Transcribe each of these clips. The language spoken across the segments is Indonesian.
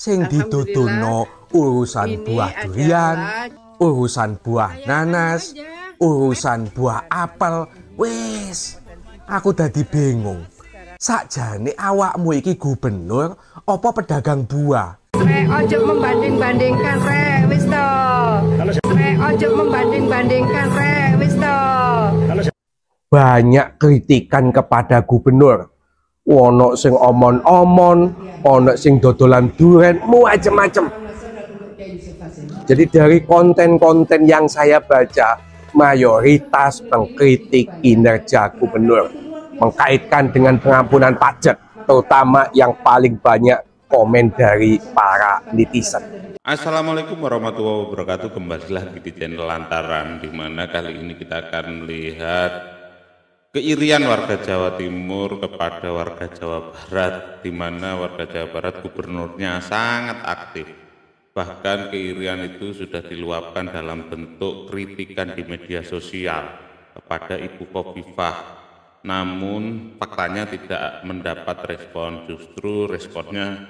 Sing dituduhno urusan buah durian, urusan buah nanas, urusan buah apel. Wis, aku dadi bingung. Sakjane awakmu iki gubernur apa pedagang buah? Ojo membanding-bandingkan wis to. Ojo membanding-bandingkan wis to. Banyak kritikan kepada gubernur. Ono sing omon-omon, ono sing dodolan duren, macem-macem. Jadi dari konten-konten yang saya baca, mayoritas mengkritik kinerja gubernur, mengkaitkan dengan pengampunan pajak, terutama yang paling banyak komen dari para netizen. Assalamualaikum warahmatullahi wabarakatuh. Kembalilah di channel Lantaran, di mana kali ini kita akan melihat keirian warga Jawa Timur kepada warga Jawa Barat, di mana warga Jawa Barat gubernurnya sangat aktif. Bahkan keirian itu sudah diluapkan dalam bentuk kritikan di media sosial kepada Ibu Khofifah. Namun faktanya tidak mendapat respon, justru responnya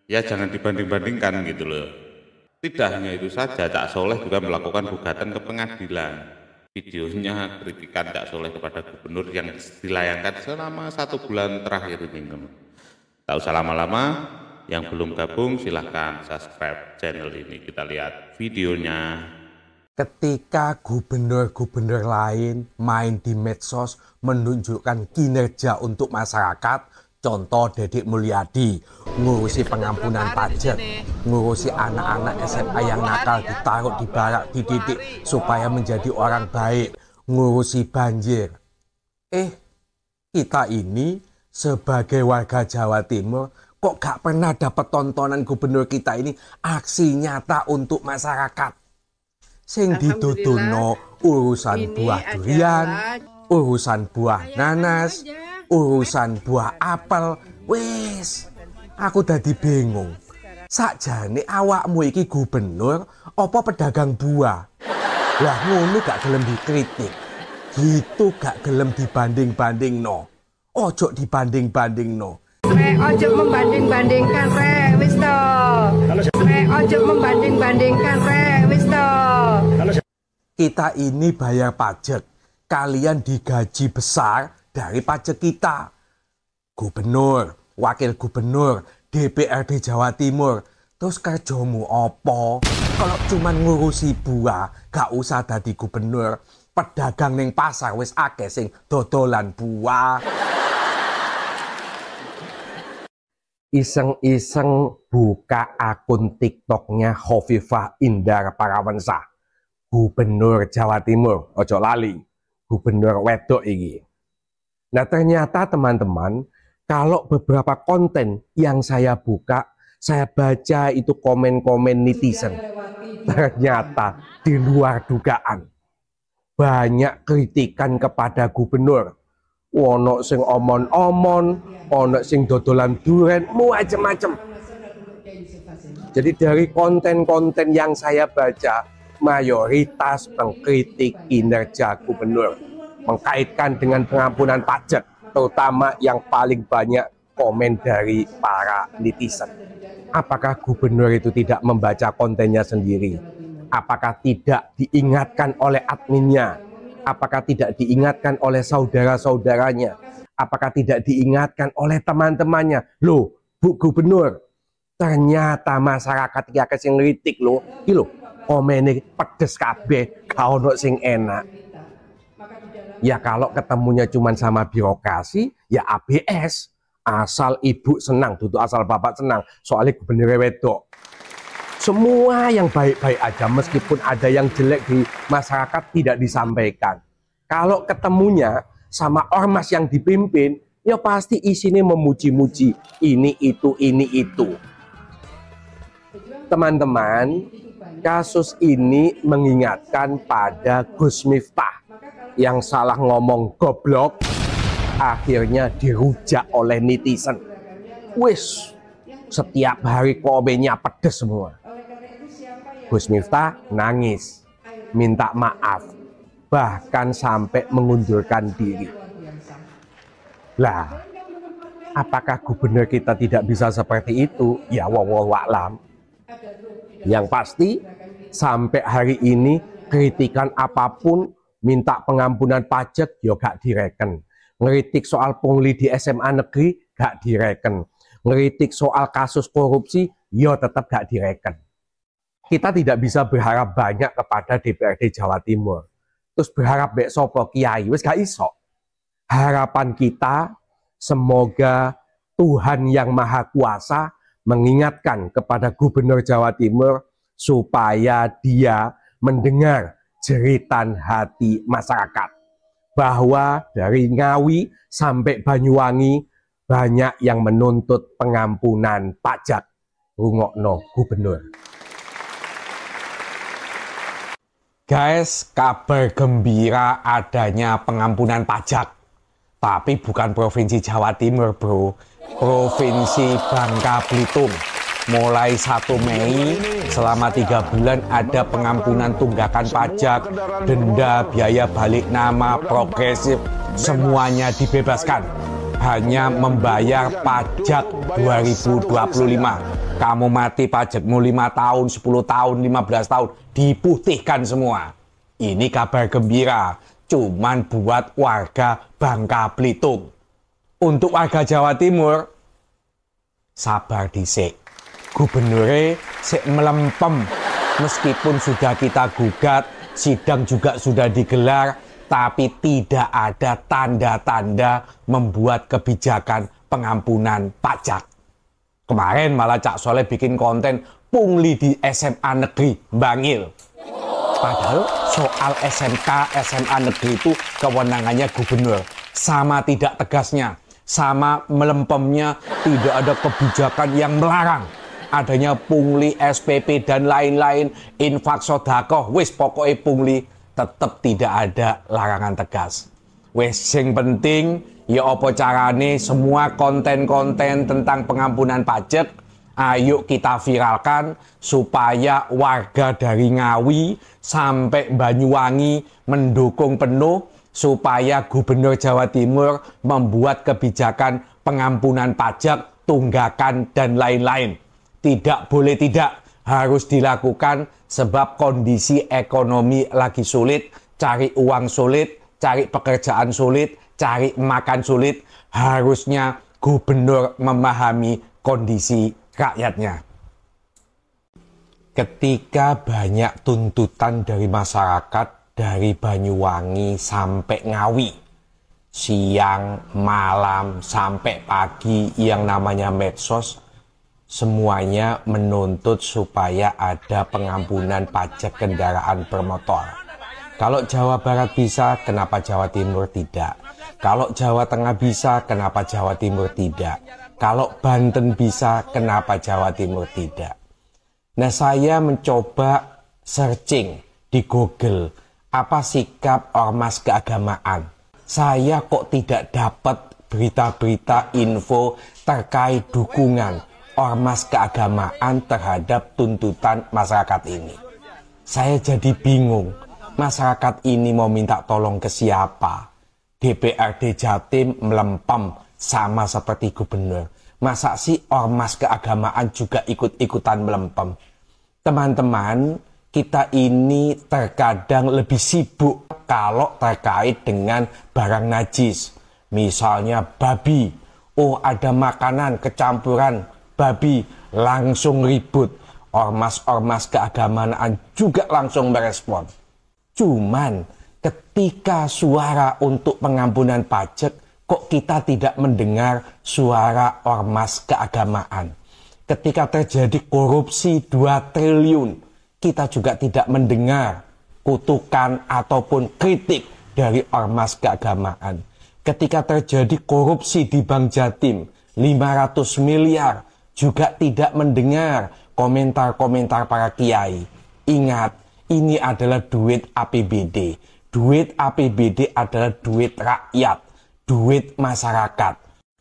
ya jangan dibanding-bandingkan gitu loh. Tidak hanya itu saja, Cak Soleh juga melakukan gugatan ke pengadilan. Videonya kritikan Cak Soleh kepada gubernur yang dilayangkan selama 1 bulan terakhir ini. Tak usah lama-lama, yang belum gabung silahkan subscribe channel ini. Kita lihat videonya. Ketika gubernur-gubernur lain main di medsos menunjukkan kinerja untuk masyarakat, contoh Dedek Mulyadi ngurusi pengampunan pajak, ngurusi anak-anak SMA yang nakal ditaruh di barak, dididik supaya menjadi orang baik, ngurusi banjir. Kita ini sebagai warga Jawa Timur kok gak pernah dapat tontonan gubernur kita ini aksi nyata untuk masyarakat. Sing dituduhno urusan buah durian, urusan buah nanas, urusan buah apel. Wis, aku dadi bingung. Sakjane awakmu iki gubernur apa pedagang buah? Lah ngono gak gelem dikritik. Gitu gak gelem dibanding-bandingno. Ojo dibanding-bandingno. Ojo membanding-bandingkan wis to. Ojo membanding-bandingkan wis to. Kita ini bayar pajak. Kalian digaji besar dari pajak kita. Gubernur, wakil gubernur, DPRD Jawa Timur. Terus kerjamu apa? Kalau cuman ngurusi buah, gak usah dadi gubernur. Pedagang ning pasar wis akeh sing dodolan buah. Iseng-iseng buka akun TikToknya Khofifah Indar Parawansa, gubernur Jawa Timur. Ojo lali, gubernur wedok ini. Nah ternyata teman-teman, kalau beberapa konten yang saya buka, saya baca itu komen-komen netizen, ternyata di luar dugaan. Banyak kritikan kepada gubernur. Ono sing omon-omon, ono sing dodolan duren, macem-macem. Jadi dari konten-konten yang saya baca, mayoritas mengkritik kinerja gubernur, mengkaitkan dengan pengampunan pajak, terutama yang paling banyak komen dari para netizen. Apakah gubernur itu tidak membaca kontennya sendiri? Apakah tidak diingatkan oleh adminnya? Apakah tidak diingatkan oleh saudara-saudaranya? Apakah tidak diingatkan oleh teman-temannya? Loh, Bu Gubernur, ternyata masyarakat ya sing ngritik loh. Iki lho, komene pedes kabeh, gak ono sing enak. Ya kalau ketemunya cuma sama birokrasi, ya ABS. Asal ibu senang, duduk asal bapak senang. Soalnya gubernur wedok. Semua yang baik-baik aja, meskipun ada yang jelek di masyarakat tidak disampaikan. Kalau ketemunya sama ormas yang dipimpin, ya pasti isinya memuji-muji. Ini itu. Teman-teman, kasus ini mengingatkan pada Gus Miftah yang salah ngomong goblok, akhirnya dirujak oleh netizen. Wis, setiap hari komennya pedes semua. Gus Miftah nangis, minta maaf, bahkan sampai mengundurkan diri. Lah, Apakah gubernur kita tidak bisa seperti itu? Ya wallahu a'lam. Yang pasti sampai hari ini kritikan apapun minta pengampunan pajak yo gak direken. Ngeritik soal pungli di SMA negeri gak direken. Ngeritik soal kasus korupsi yo tetap gak direken. Kita tidak bisa berharap banyak kepada DPRD Jawa Timur. Terus berharap bek sopo kiai wis gak iso. Harapan kita semoga Tuhan yang Maha Kuasa mengingatkan kepada Gubernur Jawa Timur supaya dia mendengar jeritan hati masyarakat. Bahwa dari Ngawi sampai Banyuwangi banyak yang menuntut pengampunan pajak. Rungokno Gubernur. Guys, kabar gembira adanya pengampunan pajak. Tapi bukan Provinsi Jawa Timur, bro. Provinsi Bangka Belitung. Mulai 1 Mei selama 3 bulan ada pengampunan tunggakan pajak, denda, biaya balik nama, progresif, semuanya dibebaskan. Hanya membayar pajak 2025. Kamu mati pajakmu 5 tahun, 10 tahun, 15 tahun, diputihkan semua. Ini kabar gembira. Cuman buat warga Bangka Belitung. Untuk warga Jawa Timur, sabar dhisik. Gubernure sik melempem. Meskipun sudah kita gugat, sidang juga sudah digelar, tapi tidak ada tanda-tanda membuat kebijakan pengampunan pajak. Kemarin malah Cak Soleh bikin konten pungli di SMA negeri Bangil. Padahal soal SMK, SMA negeri itu kewenangannya gubernur. Sama tidak tegasnya, sama melempemnya, tidak ada kebijakan yang melarang adanya pungli, SPP, dan lain-lain, infak sodakoh, wis pokoknya pungli, tetap tidak ada larangan tegas. Wis sing penting, ya apa carane semua konten-konten tentang pengampunan pajak, ayo kita viralkan supaya warga dari Ngawi sampai Banyuwangi mendukung penuh supaya Gubernur Jawa Timur membuat kebijakan pengampunan pajak, tunggakan, dan lain-lain. Tidak boleh tidak, harus dilakukan sebab kondisi ekonomi lagi sulit, cari uang sulit, cari pekerjaan sulit, cari makan sulit. Harusnya Gubernur memahami kondisi rakyatnya. Ketika banyak tuntutan dari masyarakat dari Banyuwangi sampai Ngawi, siang, malam, sampai pagi yang namanya medsos, semuanya menuntut supaya ada pengampunan pajak kendaraan bermotor. Kalau Jawa Barat bisa, kenapa Jawa Timur tidak? Kalau Jawa Tengah bisa, kenapa Jawa Timur tidak? Kalau Banten bisa, kenapa Jawa Timur tidak? Nah, saya mencoba searching di Google, apa sikap ormas keagamaan. Saya kok tidak dapat berita-berita info terkait dukungan ormas keagamaan terhadap tuntutan masyarakat ini. Saya jadi bingung, masyarakat ini mau minta tolong ke siapa? DPRD Jatim melempem sama seperti gubernur. Masa sih ormas keagamaan juga ikut-ikutan melempem? Teman-teman, kita ini terkadang lebih sibuk kalau terkait dengan barang najis. Misalnya babi. Oh, ada makanan kecampuran babi, langsung ribut. Ormas-ormas keagamaan juga langsung merespon. Cuman ketika suara untuk pengampunan pajak, kok kita tidak mendengar suara ormas keagamaan. Ketika terjadi korupsi 2 triliun, kita juga tidak mendengar kutukan ataupun kritik dari ormas keagamaan. Ketika terjadi korupsi di Bank Jatim, 500 miliar, juga tidak mendengar komentar-komentar para kiai. Ingat, ini adalah duit APBD. Duit APBD adalah duit rakyat, duit masyarakat.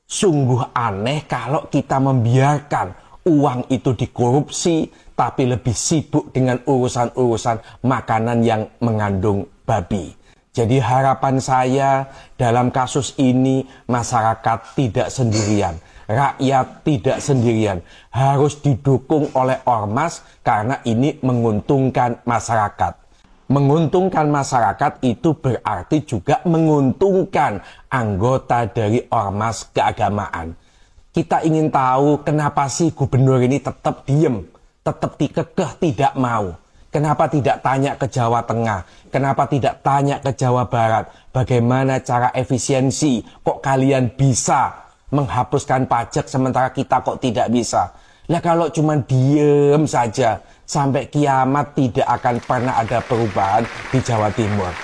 Sungguh aneh kalau kita membiarkan uang itu dikorupsi, tapi lebih sibuk dengan urusan-urusan makanan yang mengandung babi. Jadi harapan saya dalam kasus ini masyarakat tidak sendirian, rakyat tidak sendirian, harus didukung oleh ormas karena ini menguntungkan masyarakat. Menguntungkan masyarakat itu berarti juga menguntungkan anggota dari ormas keagamaan. Kita ingin tahu kenapa sih gubernur ini tetap diem, tetap kekeh tidak mau. Kenapa tidak tanya ke Jawa Tengah? Kenapa tidak tanya ke Jawa Barat? Bagaimana cara efisiensi? Kok kalian bisa menghapuskan pajak sementara kita kok tidak bisa? Nah kalau cuma diem saja, sampai kiamat tidak akan pernah ada perubahan di Jawa Timur.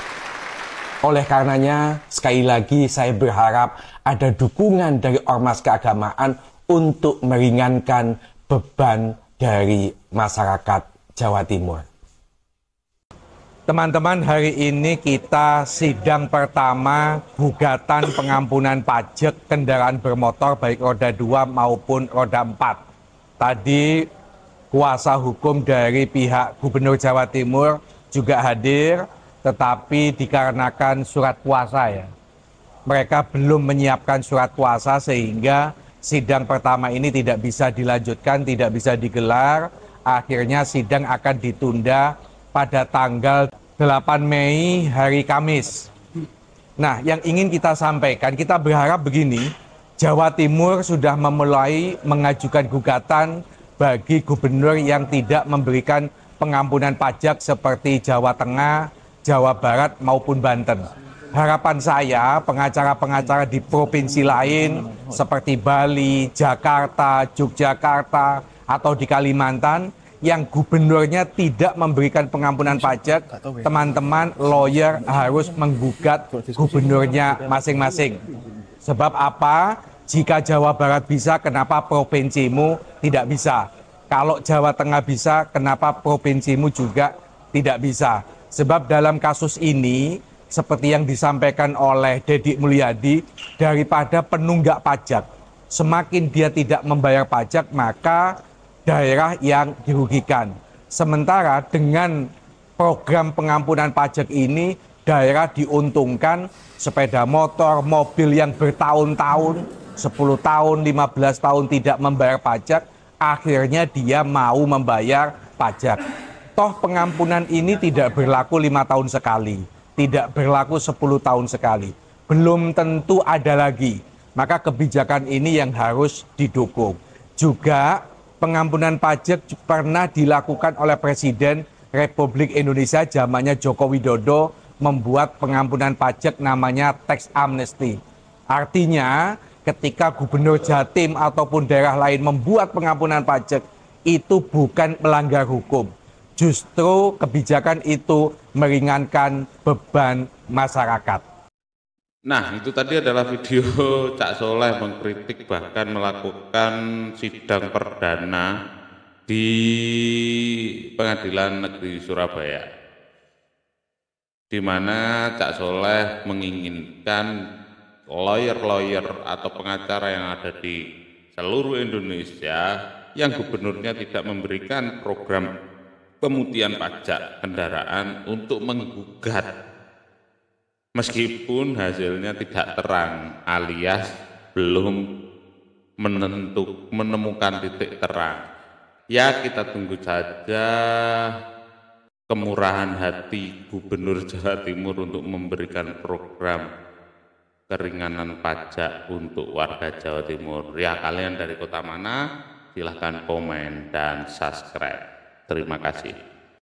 Oleh karenanya, sekali lagi saya berharap ada dukungan dari ormas keagamaan untuk meringankan beban dari masyarakat Jawa Timur. Teman-teman, hari ini kita sidang pertama gugatan pengampunan pajak kendaraan bermotor baik roda 2 maupun roda 4. Tadi kuasa hukum dari pihak Gubernur Jawa Timur juga hadir, tetapi dikarenakan surat puasa ya. Mereka belum menyiapkan surat puasa sehingga sidang pertama ini tidak bisa dilanjutkan, tidak bisa digelar. Akhirnya sidang akan ditunda pada tanggal 8 Mei hari Kamis. Nah, yang ingin kita sampaikan, kita berharap begini, Jawa Timur sudah memulai mengajukan gugatan bagi gubernur yang tidak memberikan pengampunan pajak seperti Jawa Tengah, Jawa Barat maupun Banten. Harapan saya, pengacara-pengacara di provinsi lain seperti Bali, Jakarta, Yogyakarta, atau di Kalimantan, yang gubernurnya tidak memberikan pengampunan pajak, teman-teman lawyer harus menggugat gubernurnya masing-masing. Sebab apa? Jika Jawa Barat bisa, kenapa provinsimu tidak bisa? Kalau Jawa Tengah bisa, kenapa provinsimu juga tidak bisa? Sebab dalam kasus ini, seperti yang disampaikan oleh Deddy Mulyadi, daripada penunggak pajak, semakin dia tidak membayar pajak, maka daerah yang dirugikan. Sementara dengan program pengampunan pajak ini, daerah diuntungkan, sepeda motor, mobil yang bertahun-tahun, 10 tahun, 15 tahun tidak membayar pajak, akhirnya dia mau membayar pajak. Toh pengampunan ini tidak berlaku 5 tahun sekali, tidak berlaku 10 tahun sekali. Belum tentu ada lagi. Maka kebijakan ini yang harus didukung. Juga pengampunan pajak pernah dilakukan oleh Presiden Republik Indonesia zamannya Joko Widodo, membuat pengampunan pajak namanya tax amnesty. Artinya ketika Gubernur Jatim ataupun daerah lain membuat pengampunan pajak, itu bukan melanggar hukum. Justru kebijakan itu meringankan beban masyarakat. Nah, itu tadi adalah video Cak Soleh mengkritik bahkan melakukan sidang perdana di Pengadilan Negeri Surabaya, di mana Cak Soleh menginginkan lawyer-lawyer atau pengacara yang ada di seluruh Indonesia yang gubernurnya tidak memberikan program pemutihan pajak kendaraan untuk menggugat. Meskipun hasilnya tidak terang alias belum menemukan titik terang. Ya kita tunggu saja kemurahan hati Gubernur Jawa Timur untuk memberikan program keringanan pajak untuk warga Jawa Timur. Ya kalian dari kota mana? Silahkan komen dan subscribe. Terima kasih.